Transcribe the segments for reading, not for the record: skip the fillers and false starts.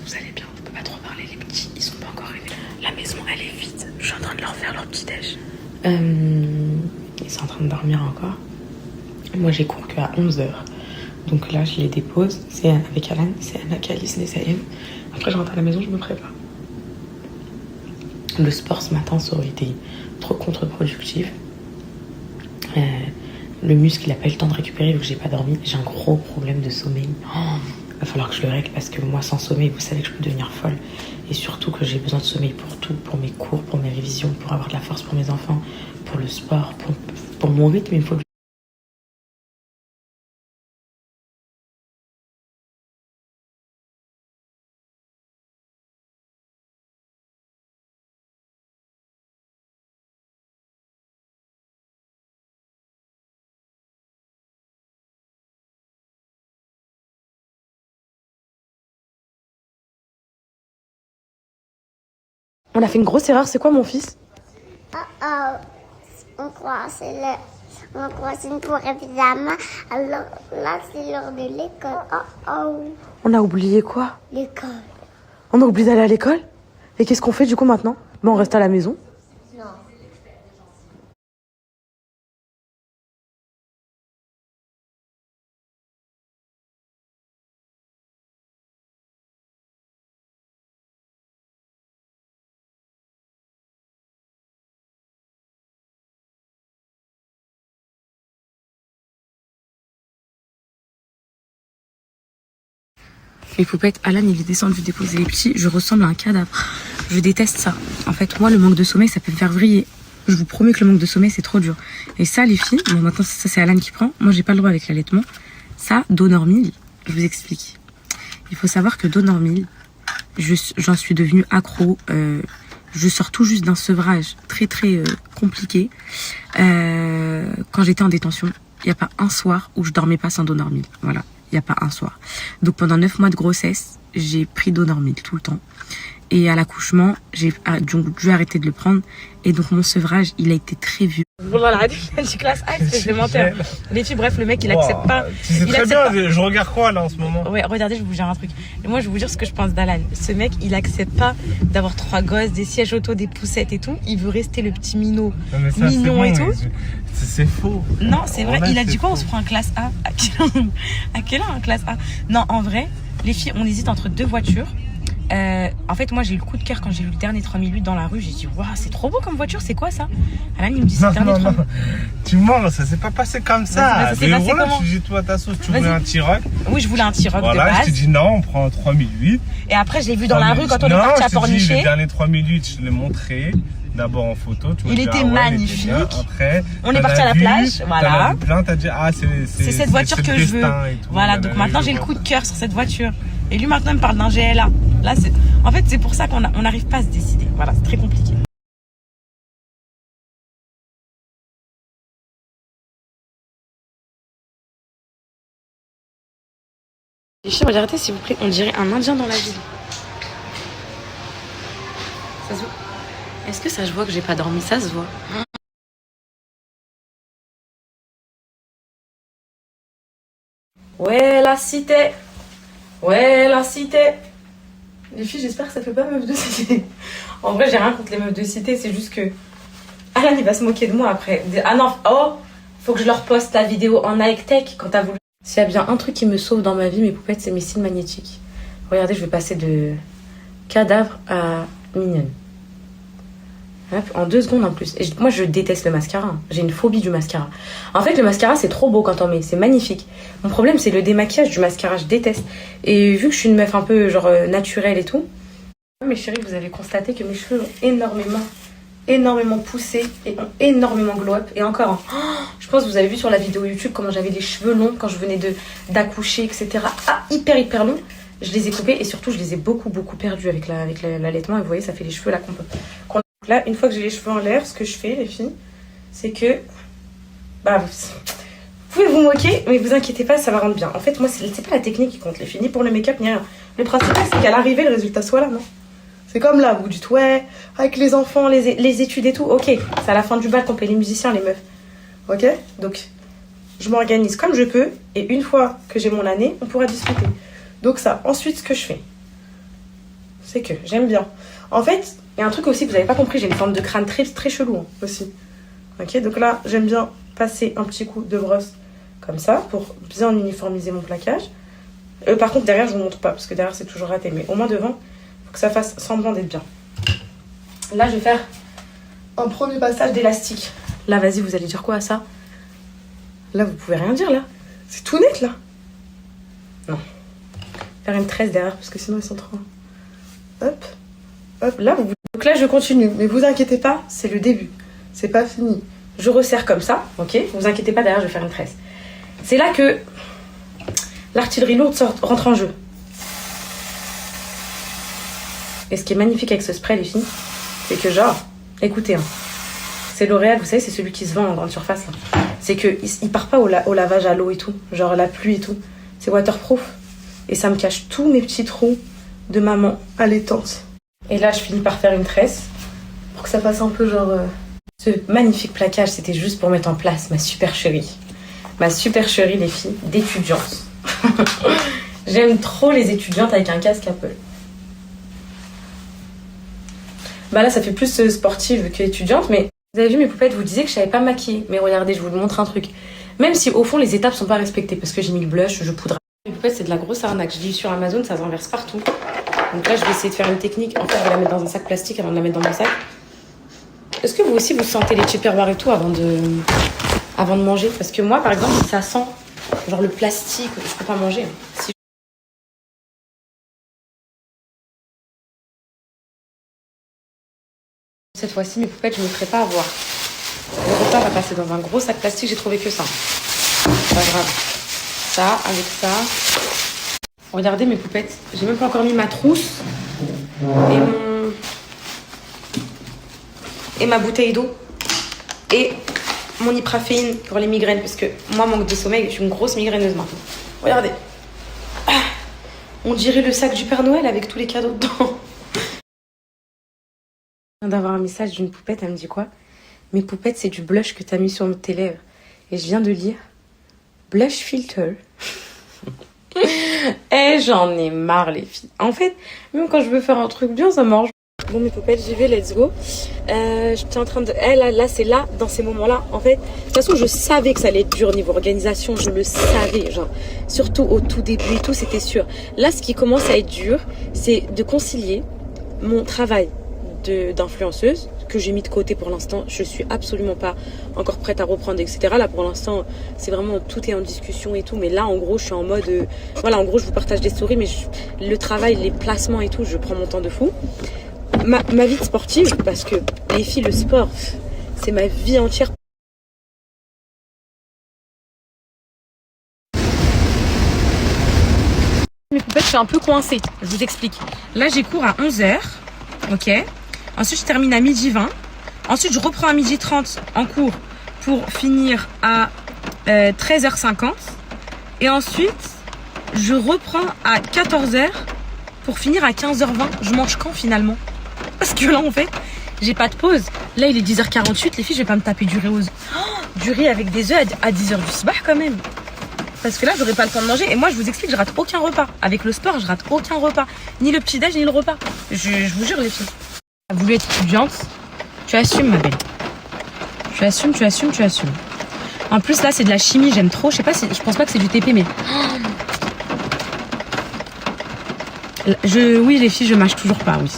vous allez bien. On peut pas trop parler, les petits, ils sont pas encore réveillés. La maison, elle est vide. Je suis en train de leur faire leur petit déj. Ils sont en train de dormir encore. Moi, j'ai cours qu'à 11h. Donc là, je les dépose. C'est avec Alan, c'est Anna qui a Alice Saïen. Après, je rentre à la maison, je me prépare. Le sport ce matin, ça aurait été trop contre-productif. Le muscle, il a pas eu le temps de récupérer vu que j'ai pas dormi. J'ai un gros problème de sommeil. Va falloir que je le règle parce que moi, sans sommeil, vous savez que je peux devenir folle. Et surtout que j'ai besoin de sommeil pour tout, pour mes cours, pour mes révisions, pour avoir de la force pour mes enfants, pour le sport, pour mon rythme. Il faut que On a fait une grosse erreur, c'est quoi mon fils? On croit c'est une pour pyjama. Alors là, c'est l'heure de l'école. On a oublié quoi? L'école. On a oublié d'aller à l'école? Et qu'est-ce qu'on fait du coup maintenant? Ben on reste à la maison. Non. Les poupettes, Alan il est descendu déposer les petits, je ressemble à un cadavre. Je déteste ça. En fait, moi le manque de sommeil ça peut me faire vriller. Je vous promets que le manque de sommeil c'est trop dur. Et ça les filles, bon maintenant ça c'est Alan qui prend, moi j'ai pas le droit avec l'allaitement. Ça, Donormil, je vous explique. Il faut savoir que Donormil, j'en suis devenue accro. Je sors tout juste d'un sevrage très compliqué. Quand j'étais en détention, il n'y a pas un soir où je dormais pas sans Donormil. Voilà. Il n'y a pas un soir. Donc pendant 9 mois de grossesse, j'ai pris Donormil tout le temps. Et à l'accouchement, j'ai dû arrêter de le prendre. Et donc mon sevrage, il a été très vieux. Voilà, du classe A, parce que je vais mentir. Les filles, bref, le mec, il accepte pas. Tu sais très bien, je regarde quoi là en ce moment? Ouais, regardez, je vais vous dire un truc. Et moi, je vais vous dire ce que je pense d'Alan. Ce mec, il accepte pas d'avoir 3 gosses, des sièges auto, des poussettes et tout. Il veut rester le petit minot, mignon et tout. C'est faux. Non, c'est vrai. Il a dit quoi? On se prend un classe A. À quelle heure un classe A? Non, en vrai, les filles, on hésite entre 2 voitures. En fait, moi j'ai eu le coup de cœur quand j'ai vu le dernier 3008 dans la rue. J'ai dit, waouh, c'est trop beau comme voiture, c'est quoi ça? Alan, il me dit, c'est le dernier 3008. Tu mens, ça s'est pas passé comme ça. Ça s'est passé comment? Tu dis, toi, ta sauce, tu voulais un T-Roc. Oui, je voulais un T-Roc de base. Voilà, je te dis, non, on prend un 3008. Et après, je l'ai vu dans la rue quand on est parti à Pornichet. Le dernier 3008, je l'ai montré. D'abord en photo, tu il était magnifique. Après, on est parti à la plage, voilà. T'as dit, ah, c'est cette voiture que je veux. Voilà, donc maintenant j'ai le coup de cœur sur cette voiture. Et lui maintenant il me parle d'un GLA. Là, en fait, c'est pour ça qu'on n'arrive pas à se décider. Voilà, c'est très compliqué. Les filles, regardez s'il vous plaît, on dirait un Indien dans la ville. Ça se voit? Est-ce que ça se voit que j'ai pas dormi? Ça se voit. Ouais, la cité. Ouais, la cité. Les filles, j'espère que ça fait pas meuf de cité. En vrai, j'ai rien contre les meufs de cité, c'est juste que Alan, il va se moquer de moi après. Ah non, oh, faut que je leur poste la vidéo en high tech quand t'as voulu. S'il y a bien un truc qui me sauve dans ma vie, mes poupettes, c'est mes cils magnétiques. Regardez, je vais passer de cadavre à mignonne. Hop, en 2 secondes en plus. Et moi, je déteste le mascara. J'ai une phobie du mascara. En fait, le mascara, c'est trop beau quand on met. C'est magnifique. Mon problème, c'est le démaquillage du mascara. Je déteste. Et vu que je suis une meuf un peu genre naturelle et tout, mes chéris, vous avez constaté que mes cheveux ont énormément poussé et ont énormément glow up. Et encore, je pense que vous avez vu sur la vidéo YouTube comment j'avais les cheveux longs quand je venais d'accoucher, etc. Ah, hyper longs. Je les ai coupés et surtout, je les ai beaucoup perdus avec l'allaitement. Et vous voyez, ça fait les cheveux là qu'on là, une fois que j'ai les cheveux en l'air, ce que je fais, les filles, c'est que... Bah, vous pouvez vous moquer, mais vous inquiétez pas, ça va rendre bien. En fait, moi, c'est pas la technique qui compte, les filles, ni pour le make-up, ni rien. Le principal, c'est qu'à l'arrivée, le résultat soit là, non? C'est comme là, vous dites, ouais, avec les enfants, les études et tout, ok, c'est à la fin du bal qu'on paye les musiciens, les meufs. Ok? Donc, je m'organise comme je peux, et une fois que j'ai mon année, on pourra discuter. Donc ça, ensuite, ce que je fais, c'est que j'aime bien. En fait, il y a un truc aussi que vous n'avez pas compris, j'ai une forme de crâne très, très chelou hein, aussi. Ok, donc là, j'aime bien passer un petit coup de brosse comme ça pour bien uniformiser mon plaquage. Par contre, derrière, je vous montre pas parce que derrière, c'est toujours raté. Mais au moins devant, il faut que ça fasse semblant d'être bien. Là, je vais faire un premier passage d'élastique. Là, vas-y, vous allez dire quoi à ça? Là, vous pouvez rien dire, là. C'est tout net, là. Non. Faire une tresse derrière parce que sinon, ils sont trop... Hop. Hop, là, vous... Donc là, je continue. Mais vous inquiétez pas, c'est le début. C'est pas fini. Je resserre comme ça, ok? Vous inquiétez pas, derrière, je vais faire une tresse. C'est là que l'artillerie lourde rentre en jeu. Et ce qui est magnifique avec ce spray, les filles, c'est que genre, écoutez, hein, c'est L'Oréal, vous savez, c'est celui qui se vend en grande surface, là. C'est qu'il part pas au lavage à l'eau et tout, genre la pluie et tout. C'est waterproof. Et ça me cache tous mes petits trous de maman allaitante. Et là, je finis par faire une tresse pour que ça fasse un peu genre... Ce magnifique plaquage, c'était juste pour mettre en place ma supercherie. Ma supercherie, les filles, d'étudiante. J'aime trop les étudiantes avec un casque Apple. Bah là, ça fait plus sportive que étudiante, mais vous avez vu mes poupettes, vous disiez que je savais pas maquiller. Mais regardez, je vous montre un truc. Même si au fond, les étapes sont pas respectées, parce que j'ai mis le blush, je poudre. Les poupettes, c'est de la grosse arnaque. Je lis sur Amazon, ça se renverse partout. Donc là, je vais essayer de faire une technique. En fait, je vais la mettre dans un sac plastique avant de la mettre dans mon sac. Est-ce que vous aussi, vous sentez les tupperwares et tout avant de manger? Parce que moi, par exemple, ça sent genre le plastique. Je peux pas manger. Si... Cette fois-ci, mes poupettes, je ne me ferai pas avoir. Le repas va passer dans un gros sac plastique. J'ai trouvé que ça. C'est pas grave. Ça, avec ça. Regardez mes poupettes. J'ai même pas encore mis ma trousse et ma bouteille d'eau et mon ipraféine pour les migraines parce que moi, manque de sommeil, je suis une grosse migraineuse maintenant. Regardez. On dirait le sac du Père Noël avec tous les cadeaux dedans. Je viens d'avoir un message d'une poupette, elle me dit quoi? Mes poupettes, c'est du blush que t'as mis sur tes lèvres. Et je viens de lire blush filter. Et j'en ai marre, les filles. En fait, même quand je veux faire un truc bien, ça marche. Bon, mes poupettes, j'y vais, let's go. J'étais en train de... là, c'est là, dans ces moments-là. En fait, de toute façon, je savais que ça allait être dur niveau organisation. Je le savais, genre. Surtout au tout début et tout, c'était sûr. Là, ce qui commence à être dur, c'est de concilier mon travail d'influenceuse, que j'ai mis de côté pour l'instant. Je suis absolument pas encore prête à reprendre, etc. Là, pour l'instant, c'est vraiment... Tout est en discussion et tout. Mais là, en gros, je suis en mode... voilà, en gros, je vous partage des stories, mais le travail, les placements et tout, je prends mon temps de fou. Ma vie de sportive, parce que les filles, le sport, c'est ma vie entière. Mes poupettes, je suis un peu coincée, je vous explique. Là, j'ai cours à 11h, ok. Ensuite, je termine à 12h20. Ensuite, je reprends à 12h30 en cours pour finir à 13h50. Et ensuite, je reprends à 14h pour finir à 15h20. Je mange quand finalement? Parce que là, en fait, j'ai pas de pause. Là, il est 10h48. Les filles, je vais pas me taper du riz du riz avec des œufs à 10h du soir quand même. Parce que là, j'aurai pas le temps de manger. Et moi, je vous explique, je rate aucun repas. Avec le sport, je rate aucun repas. Ni le petit-déj, ni le repas. Je vous jure, les filles. Tu as voulu être étudiante, tu assumes, ma belle. Tu assumes. En plus, là, c'est de la chimie, j'aime trop. Je sais pas si... Je pense pas que c'est du TP, mais... Oui, les filles, je mâche toujours pas, oui.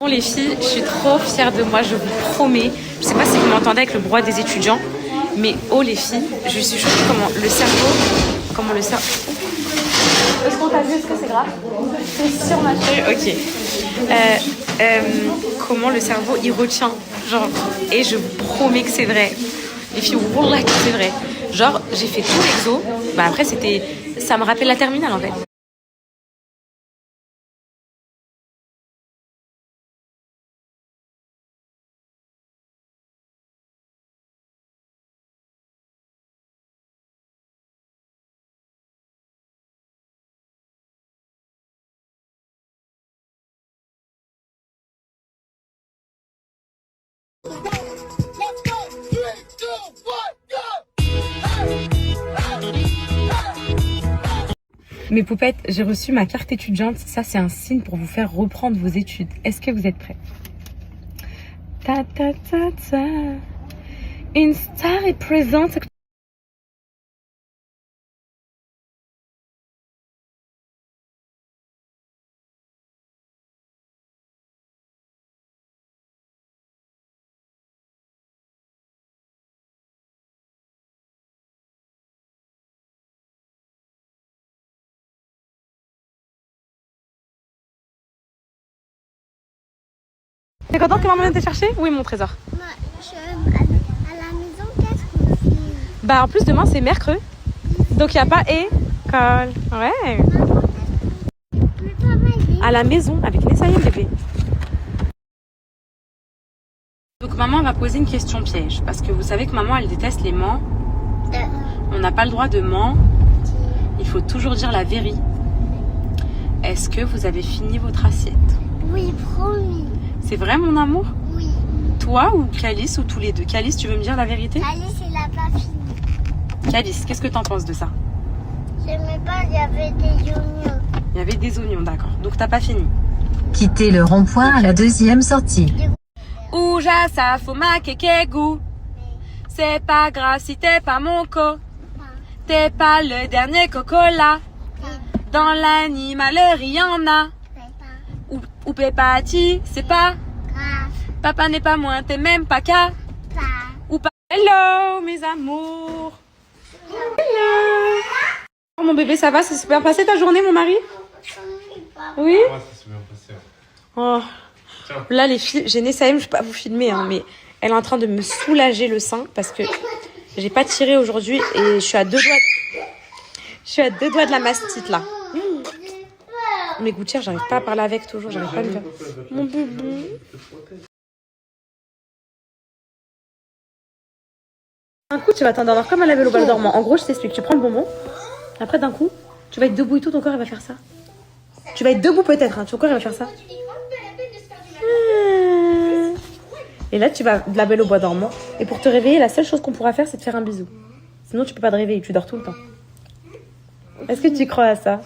Bon les filles, je suis trop fière de moi, je vous promets. Je sais pas si vous m'entendez avec le brouhaha des étudiants, mais oh les filles, je suis choquée comment le cerveau... Est-ce qu'on t'a vu? Est-ce que c'est grave? C'est sur ma chérie. Ok. Comment le cerveau il retient, genre, et je vous promets que c'est vrai. Les filles, wallah que c'est vrai. Genre, j'ai fait tout l'exo, bah après ça me rappelle la terminale en fait. Mes poupettes, j'ai reçu ma carte étudiante. Ça, c'est un signe pour vous faire reprendre vos études. Est-ce que vous êtes prêts? Ta ta ta ta. Une star est présente. T'es contente que maman vienne te chercher? Oui, mon trésor. Moi, à la maison, qu'est-ce qu'on fait? Bah, en plus, demain, c'est mercredi. Donc, il n'y a pas école. Ouais. Mais papa, il dit... À la maison, avec Nessaïm, bébé. Donc, maman va poser une question piège. Parce que vous savez que maman, elle déteste les mens. On n'a pas le droit de mentir. Il faut toujours dire la vérité. Est-ce que vous avez fini votre assiette? Oui, promis. C'est vrai, mon amour? Oui. Toi ou Calice ou tous les deux? Calice, tu veux me dire la vérité? Alice, il a pas fini. Calice, qu'est-ce que t'en penses de ça? J'aimais pas, il y avait des oignons. Il y avait des oignons, d'accord. Donc t'as pas fini. Quittez le rond-point à la deuxième sortie. Ouja, ça faut ma goût. C'est pas grave si t'es pas mon co. T'es pas le dernier coco-là. Dans l'animalerie, y en a. Ou Pépati, c'est pas. Papa n'est pas moins, t'es même pas qu'à. Ou pas. Hello, mes amours. Hello. Oh, mon bébé, ça va? Ça s'est bien passé ta journée, mon mari? Oui? Moi, ça s'est bien passé. Oh. Là, les filles, j'ai Nessaïm, je vais pas vous filmer, hein, mais elle est en train de me soulager le sein parce que j'ai pas tiré aujourd'hui et je suis à 2 doigts. Je suis à 2 doigts de la mastite là. Mes gouttières, j'arrive pas à parler avec toujours, j'arrive pas à me faire. Mon bébé. Un coup, tu vas t'endormir comme à la vélo balle dormant. En gros, je t'explique. Tu prends le bonbon. Après, d'un coup, tu vas être debout et tout, ton corps il va faire ça. Tu vas être debout peut-être, hein, ton corps il va faire ça. Et là, tu vas de la belle au bois dormant. Et pour te réveiller, la seule chose qu'on pourra faire, c'est de faire un bisou. Sinon, tu peux pas te réveiller, tu dors tout le temps. Est-ce que tu crois à ça?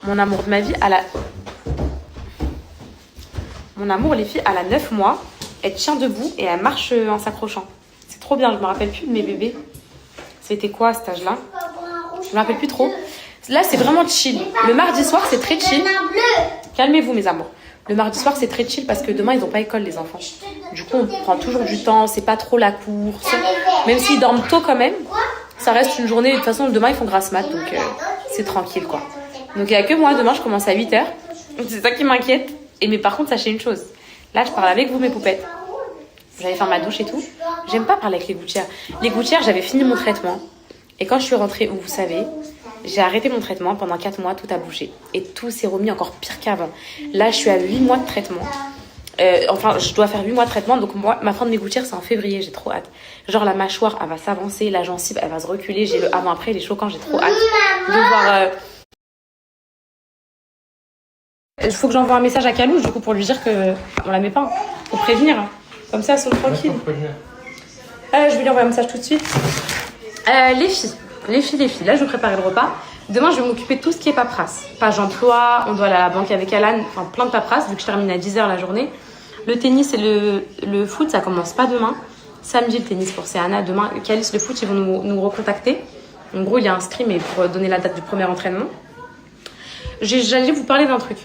Mon amour de ma vie, Mon amour, les filles, elle a 9 mois. Elle tient debout et elle marche en s'accrochant. C'est trop bien, je me rappelle plus de mes bébés. C'était quoi à cet âge-là? Je me rappelle plus trop. Là, c'est vraiment chill. Le mardi soir, c'est très chill. Calmez-vous, mes amours. Le mardi soir, c'est très chill parce que demain, ils n'ont pas école, les enfants. Du coup, on prend toujours du temps. C'est pas trop la course. Même s'ils dorment tôt quand même, ça reste une journée. De toute façon, demain, ils font grasse mat. Donc, c'est tranquille, quoi. Donc, il n'y a que moi. Demain, je commence à 8h. C'est ça qui m'inquiète. Mais par contre, sachez une chose. Là, je parle avec vous, mes poupettes. J'allais faire ma douche et tout. J'aime pas parler avec les gouttières. Les gouttières, j'avais fini mon traitement. Et quand je suis rentrée, vous savez, j'ai arrêté mon traitement. Pendant 4 mois, tout a bougé. Et tout s'est remis encore pire qu'avant. Là, je suis à 8 mois de traitement. Enfin, je dois faire 8 mois de traitement. Donc, moi, ma fin de mes gouttières, c'est en février. J'ai trop hâte. Genre, la mâchoire, elle va s'avancer. La gencive, elle va se reculer. J'ai le avant-après, il est choquant. J'ai trop hâte de voir... Il faut que j'envoie un message à Calouche, du coup, pour lui dire que on la met pas. Pour prévenir. Comme ça, elles sont tranquilles. Je vais lui envoyer un message tout de suite. Les filles. Là, je vais préparer le repas. Demain, je vais m'occuper de tout ce qui est paperasse. Page emploi, on doit aller à la banque avec Alan. Enfin, plein de paperasse, vu que je termine à 10h la journée. Le tennis et le foot, ça commence pas demain. Samedi, le tennis pour Céana. Demain, Calice, le foot, ils vont nous recontacter. En gros, il est inscrit, mais pour donner la date du premier entraînement. J'allais vous parler d'un truc.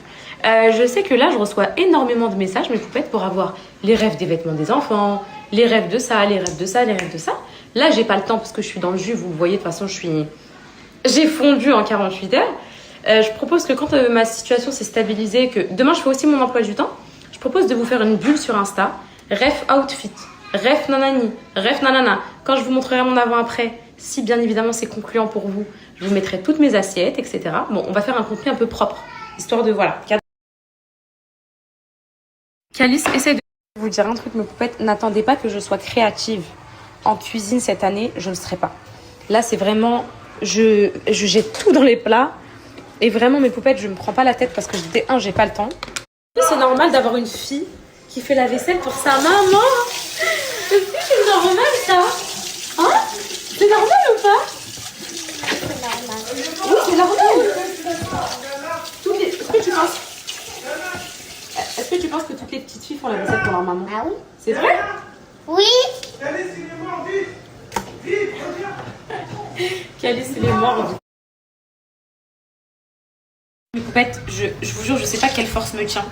Je sais que là, je reçois énormément de messages, mes poupettes, pour avoir les rêves des vêtements des enfants, les rêves de ça, les rêves de ça, les rêves de ça. Là, j'ai pas le temps parce que je suis dans le jus. Vous le voyez, de toute façon, j'ai fondu en 48 heures. Je propose que quand ma situation s'est stabilisée, que demain, je fais aussi mon emploi du temps, je propose de vous faire une bulle sur Insta. Ref outfit, ref nanani, ref nanana. Quand je vous montrerai mon avant-après, si bien évidemment c'est concluant pour vous, je vous mettrai toutes mes assiettes, etc. Bon, on va faire un contenu un peu propre, histoire de, voilà. Calice, essaye de vous dire un truc, mes poupettes. N'attendez pas que je sois créative en cuisine cette année, je ne le serai pas. Là, c'est vraiment... Je jette tout dans les plats. Et vraiment, mes poupettes, je me prends pas la tête parce que j'ai pas le temps. C'est normal d'avoir une fille qui fait la vaisselle pour sa maman. Est-ce que c'est normal, ça? Hein? C'est normal ou pas? Oui, c'est normal. Est-ce que tu penses que toutes les petites filles font la vaisselle pour leur maman? Ah oui? C'est vrai? Oui. Calice, il est mort. Mes poupettes, je vous jure, je sais pas quelle force me tient.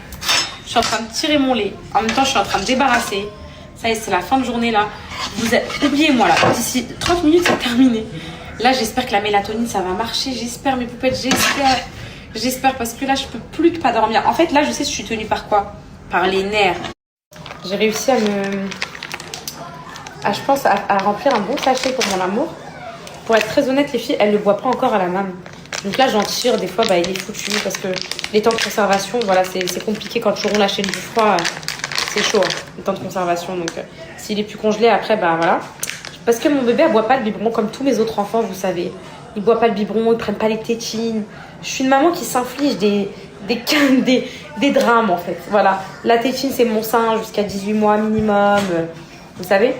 Je suis en train de tirer mon lait. En même temps, je suis en train de débarrasser. Ça y est, c'est la fin de journée là. Oubliez-moi là. D'ici 30 minutes, c'est terminé. Là, j'espère que la mélatonine, ça va marcher. J'espère, mes poupettes, j'espère. J'espère parce que là, je peux plus que pas dormir. En fait, là, je sais, je suis tenue par quoi? Par les nerfs. J'ai réussi je pense, à remplir un bon sachet pour mon amour. Pour être très honnête, les filles, elles ne le voient pas encore à la maman. Donc là, j'en tire. Des fois, il est foutu parce que les temps de conservation, voilà, c'est compliqué quand tu roules la chaîne du froid. C'est chaud, hein, les temps de conservation. Donc, s'il est plus congelé, après, voilà. Parce que mon bébé, elle boit pas le biberon comme tous mes autres enfants, vous savez. Ils boivent pas le biberon, ils prennent pas les tétines. Je suis une maman qui s'inflige des drames, en fait. Voilà. La tétine, c'est mon sein jusqu'à 18 mois minimum. Vous savez?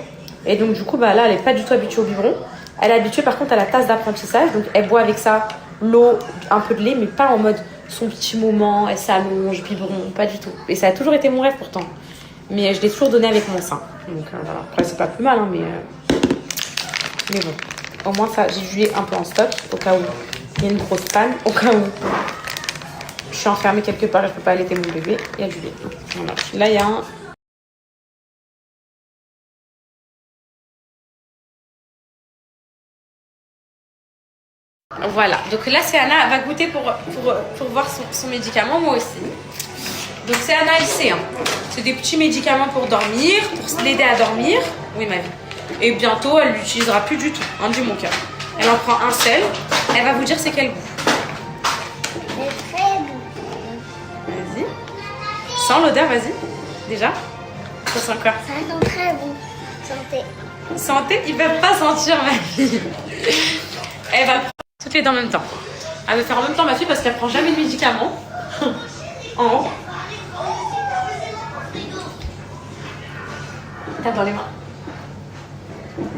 Et donc, du coup, là, elle est pas du tout habituée au biberon. Elle est habituée, par contre, à la tasse d'apprentissage. Donc, elle boit avec ça l'eau, un peu de lait, mais pas en mode son petit moment, elle s'allonge, biberon, pas du tout. Et ça a toujours été mon rêve, pourtant. Mais je l'ai toujours donné avec mon sein. Donc, voilà. Après, c'est pas plus mal, hein, mais bon. Au moins, ça, j'ai du lait un peu en stock, au cas où il y a une grosse panne, au cas où je suis enfermée quelque part et je peux pas allaiter mon bébé, il y a du lait. Voilà. Là, il y a un... Voilà, donc là c'est Anna, elle va goûter pour voir son médicament, moi aussi. Donc c'est Anna LC, hein. C'est des petits médicaments pour dormir, pour l'aider à dormir. Oui ma vie. Et bientôt elle l'utilisera plus du tout, hein, du mon cœur. Elle en prend un seul, elle va vous dire c'est quel goût. C'est très bon. Vas-y. Sens l'odeur, vas-y. Déjà. Ça sent quoi? Ça sent très bon. Santé. Santé, ils peuvent pas sentir ma fille. Elle va toutes les deux en même temps. Elle va faire en même temps ma fille parce qu'elle prend jamais de médicaments. En haut. T'as dans les mains.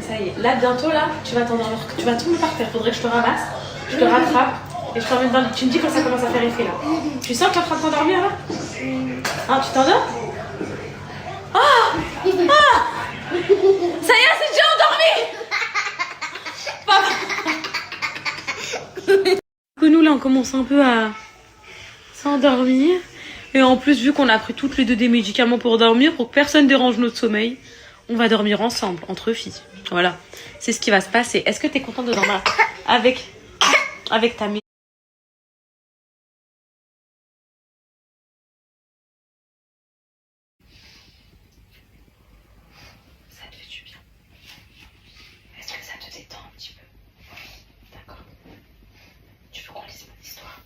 Ça y est. Là, bientôt, là, tu vas t'endormir. Tu vas tomber par terre. Faudrait que je te ramasse. Je te rattrape. Et je t'emmène dans le... Tu me dis quand ça commence à faire effet, là. Tu sens que t'es en train de t'endormir, là? Hein, tu t'endors? Ah! Ah! Ça y est, c'est déjà endormi! Que nous, là, on commence un peu à s'endormir. Et en plus, vu qu'on a pris toutes les deux des médicaments pour dormir, pour que personne dérange notre sommeil, on va dormir ensemble, entre filles. Voilà, c'est ce qui va se passer. Est-ce que tu es contente de dormir avec ta mère? Ça te fait du bien. Est-ce que ça te détend un petit peu? D'accord. Tu veux qu'on lise mon histoire?